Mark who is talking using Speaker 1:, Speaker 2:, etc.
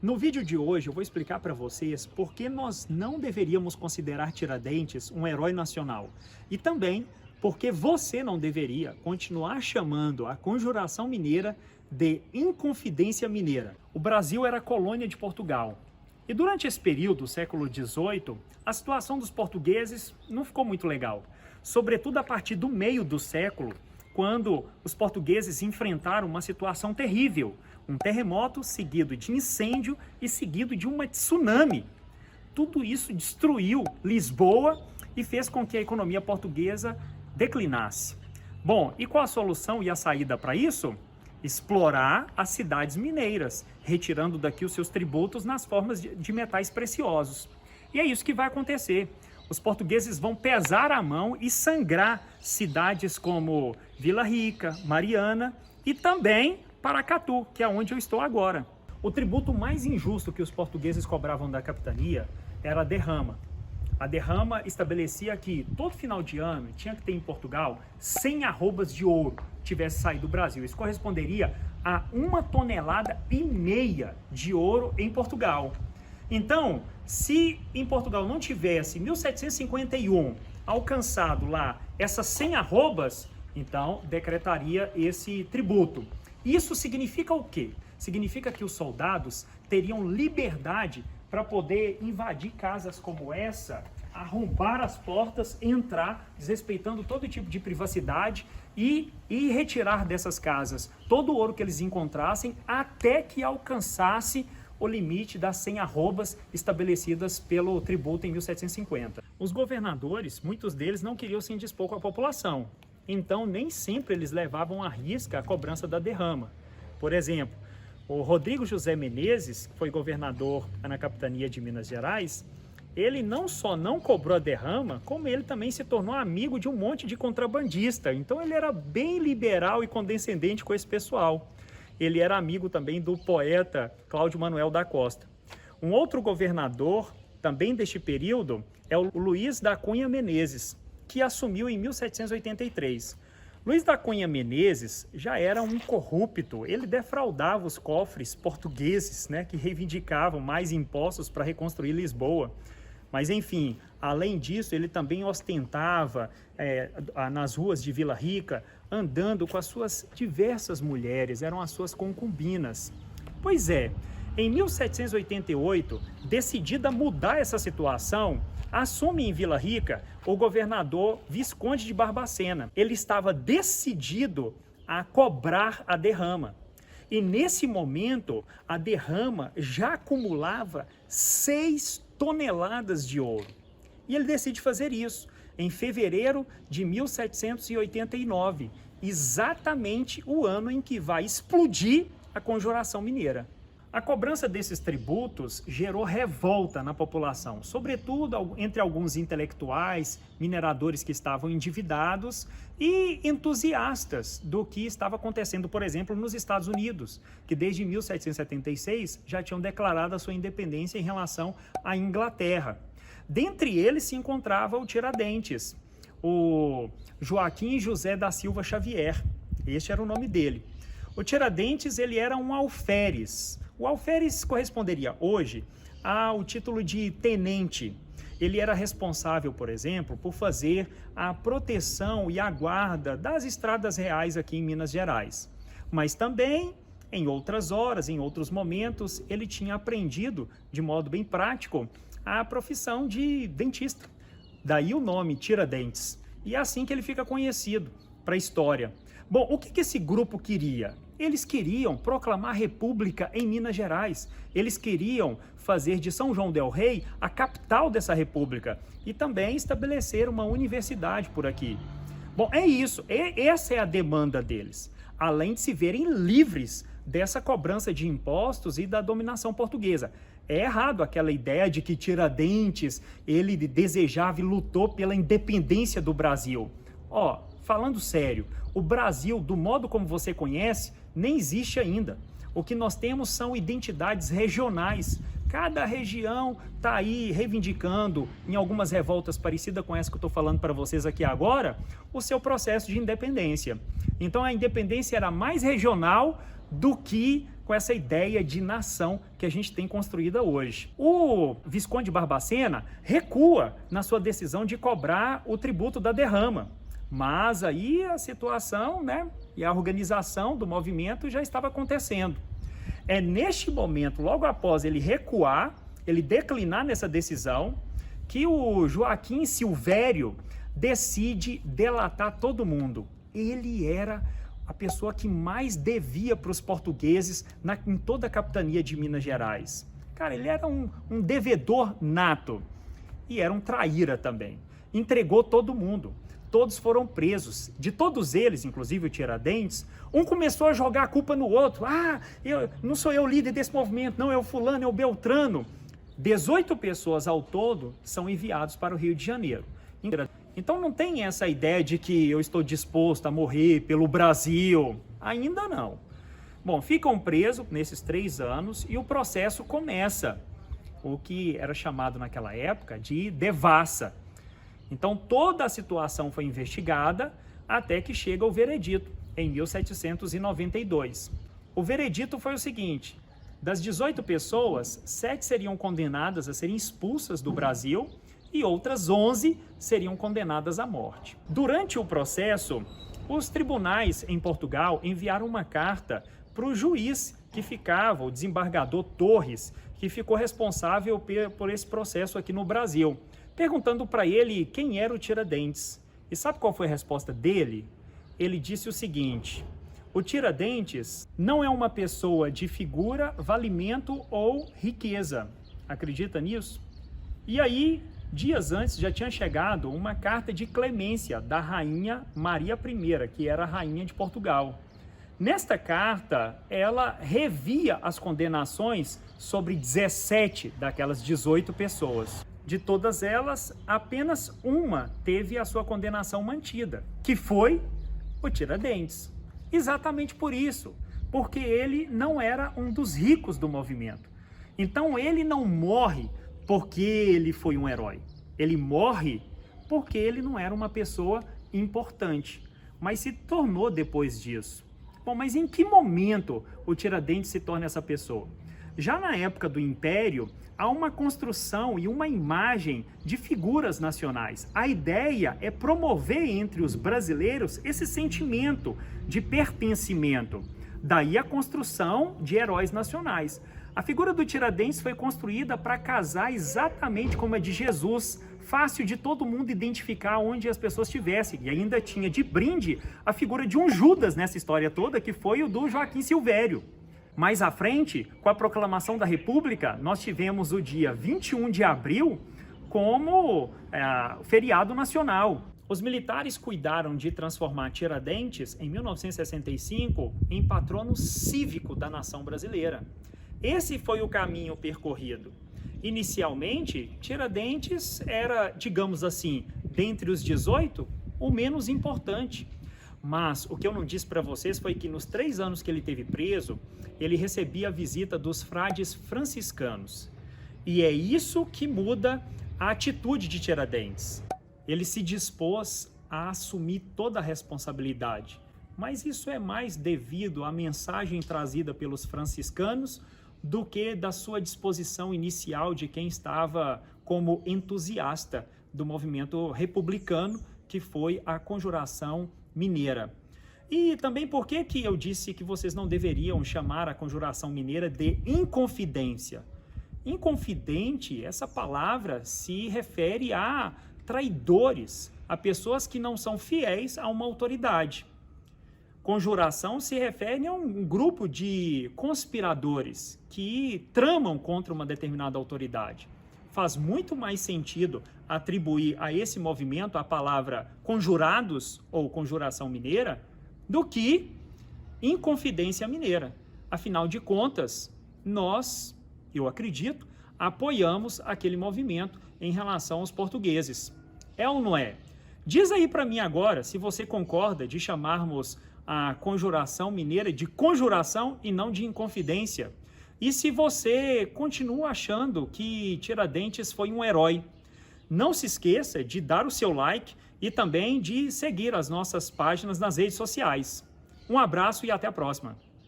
Speaker 1: No vídeo de hoje eu vou explicar para vocês por que nós não deveríamos considerar Tiradentes um herói nacional e também por que você não deveria continuar chamando a Conjuração Mineira de Inconfidência Mineira. O Brasil era colônia de Portugal e durante esse período, século XVIII, a situação dos portugueses não ficou muito legal, sobretudo a partir do meio do século, quando os portugueses enfrentaram uma situação terrível, um terremoto seguido de incêndio e seguido de uma tsunami. Tudo isso destruiu Lisboa e fez com que a economia portuguesa declinasse. Bom, e qual a solução e a saída para isso? Explorar as cidades mineiras, retirando daqui os seus tributos nas formas de metais preciosos. E é isso que vai acontecer. Os portugueses vão pesar a mão e sangrar cidades como Vila Rica, Mariana e também Paracatu, que é onde eu estou agora. O tributo mais injusto que os portugueses cobravam da capitania era a derrama. A derrama estabelecia que todo final de ano tinha que ter em Portugal 100 arrobas de ouro tivesse saído do Brasil. Isso corresponderia a 1,5 tonelada de ouro em Portugal. Então, se em Portugal não tivesse, em 1751, alcançado lá essas 100 arrobas, então decretaria esse tributo. Isso significa o quê? Significa que os soldados teriam liberdade para poder invadir casas como essa, arrombar as portas, entrar, desrespeitando todo tipo de privacidade e retirar dessas casas todo o ouro que eles encontrassem até que alcançasse o limite das 100 arrobas estabelecidas pelo tributo em 1750. Os governadores, muitos deles não queriam se indispor com a população, então nem sempre eles levavam à risca a cobrança da derrama. Por exemplo, o Rodrigo José Menezes, que foi governador na capitania de Minas Gerais, ele não só não cobrou a derrama, como ele também se tornou amigo de um monte de contrabandista. Então ele era bem liberal e condescendente com esse pessoal. Ele era amigo também do poeta Cláudio Manuel da Costa. Um outro governador, também deste período, é o Luiz da Cunha Menezes, que assumiu em 1783. Luiz da Cunha Menezes já era um corrupto, ele defraudava os cofres portugueses, né, que reivindicavam mais impostos para reconstruir Lisboa. Mas enfim, além disso, ele também ostentava nas ruas de Vila Rica, andando com as suas diversas mulheres, eram as suas concubinas. Pois é, em 1788, decidida mudar essa situação, assume em Vila Rica o governador Visconde de Barbacena. Ele estava decidido a cobrar a derrama. E nesse momento, a derrama já acumulava 6 toneladas de ouro. E ele decide fazer isso em fevereiro de 1789, exatamente o ano em que vai explodir a Conjuração Mineira. A cobrança desses tributos gerou revolta na população, sobretudo entre alguns intelectuais, mineradores que estavam endividados e entusiastas do que estava acontecendo, por exemplo, nos Estados Unidos, que desde 1776 já tinham declarado a sua independência em relação à Inglaterra. Dentre eles se encontrava o Tiradentes, o Joaquim José da Silva Xavier, este era o nome dele. O Tiradentes, ele era um alferes. O alferes corresponderia hoje ao título de tenente. Ele era responsável, por exemplo, por fazer a proteção e a guarda das estradas reais aqui em Minas Gerais. Mas também, em outras horas, em outros momentos, ele tinha aprendido, de modo bem prático, a profissão de dentista. Daí o nome Tiradentes. E é assim que ele fica conhecido para a história. Bom, o que esse grupo queria? Eles queriam proclamar república em Minas Gerais. Eles queriam fazer de São João del Rei a capital dessa república e também estabelecer uma universidade por aqui. Bom, é isso. Essa é a demanda deles. Além de se verem livres dessa cobrança de impostos e da dominação portuguesa. É errado aquela ideia de que Tiradentes, ele desejava e lutou pela independência do Brasil. Falando sério, o Brasil, do modo como você conhece, nem existe ainda. O que nós temos são identidades regionais. Cada região está aí reivindicando, em algumas revoltas parecidas com essa que eu estou falando para vocês aqui agora, o seu processo de independência. Então a independência era mais regional do que com essa ideia de nação que a gente tem construída hoje. O Visconde Barbacena recua na sua decisão de cobrar o tributo da derrama, mas aí a situação, né, e a organização do movimento já estava acontecendo. É neste momento, logo após ele recuar, ele declinar nessa decisão, que o Joaquim Silvério decide delatar todo mundo. Ele era a pessoa que mais devia para os portugueses em toda a capitania de Minas Gerais. Cara, ele era um devedor nato e era um traíra também. Entregou todo mundo. Todos foram presos. De todos eles, inclusive o Tiradentes, um começou a jogar a culpa no outro. Ah, não sou eu o líder desse movimento, não, é o fulano, é o Beltrano. 18 pessoas ao todo são enviados para o Rio de Janeiro. Então não tem essa ideia de que eu estou disposto a morrer pelo Brasil. Ainda não. Bom, ficam presos nesses 3 anos e o processo começa. O que era chamado naquela época de devassa. Então toda a situação foi investigada até que chega o veredito, em 1792. O veredito foi o seguinte: das 18 pessoas, 7 seriam condenadas a serem expulsas do Brasil e outras 11 seriam condenadas à morte. Durante o processo, os tribunais em Portugal enviaram uma carta para o juiz que ficava, o desembargador Torres, que ficou responsável por esse processo aqui no Brasil, perguntando para ele quem era o Tiradentes. E sabe qual foi a resposta dele? Ele disse o seguinte: o Tiradentes não é uma pessoa de figura, valimento ou riqueza. Acredita nisso? E aí, dias antes, já tinha chegado uma carta de clemência da rainha Maria I, que era a rainha de Portugal. Nesta carta, ela revia as condenações sobre 17 daquelas 18 pessoas. De todas elas, apenas uma teve a sua condenação mantida, que foi o Tiradentes. Exatamente por isso, porque ele não era um dos ricos do movimento. Então ele não morre porque ele foi um herói. Ele morre porque ele não era uma pessoa importante, mas se tornou depois disso. Bom, mas em que momento o Tiradentes se torna essa pessoa? Já na época do Império, há uma construção e uma imagem de figuras nacionais. A ideia é promover entre os brasileiros esse sentimento de pertencimento. Daí a construção de heróis nacionais. A figura do Tiradentes foi construída para casar exatamente como a de Jesus, fácil de todo mundo identificar onde as pessoas estivessem. E ainda tinha de brinde a figura de um Judas nessa história toda, que foi o do Joaquim Silvério. Mais à frente, com a proclamação da República, nós tivemos o dia 21 de abril como feriado nacional. Os militares cuidaram de transformar Tiradentes, em 1965, em patrono cívico da nação brasileira. Esse foi o caminho percorrido. Inicialmente, Tiradentes era, digamos assim, dentre os 18, o menos importante. Mas o que eu não disse para vocês foi que nos 3 anos que ele teve preso, ele recebia a visita dos frades franciscanos. E é isso que muda a atitude de Tiradentes. Ele se dispôs a assumir toda a responsabilidade. Mas isso é mais devido à mensagem trazida pelos franciscanos do que da sua disposição inicial de quem estava como entusiasta do movimento republicano, que foi a Conjuração Mineira. E também por que eu disse que vocês não deveriam chamar a Conjuração Mineira de Inconfidência? Inconfidente, essa palavra se refere a traidores, a pessoas que não são fiéis a uma autoridade. Conjuração se refere a um grupo de conspiradores que tramam contra uma determinada autoridade. Faz muito mais sentido atribuir a esse movimento a palavra conjurados ou conjuração mineira do que Inconfidência Mineira. Afinal de contas, nós, eu acredito, apoiamos aquele movimento em relação aos portugueses. É ou não é? Diz aí para mim agora se você concorda de chamarmos a Conjuração Mineira de conjuração e não de inconfidência. E se você continua achando que Tiradentes foi um herói. Não se esqueça de dar o seu like e também de seguir as nossas páginas nas redes sociais. Um abraço e até a próxima.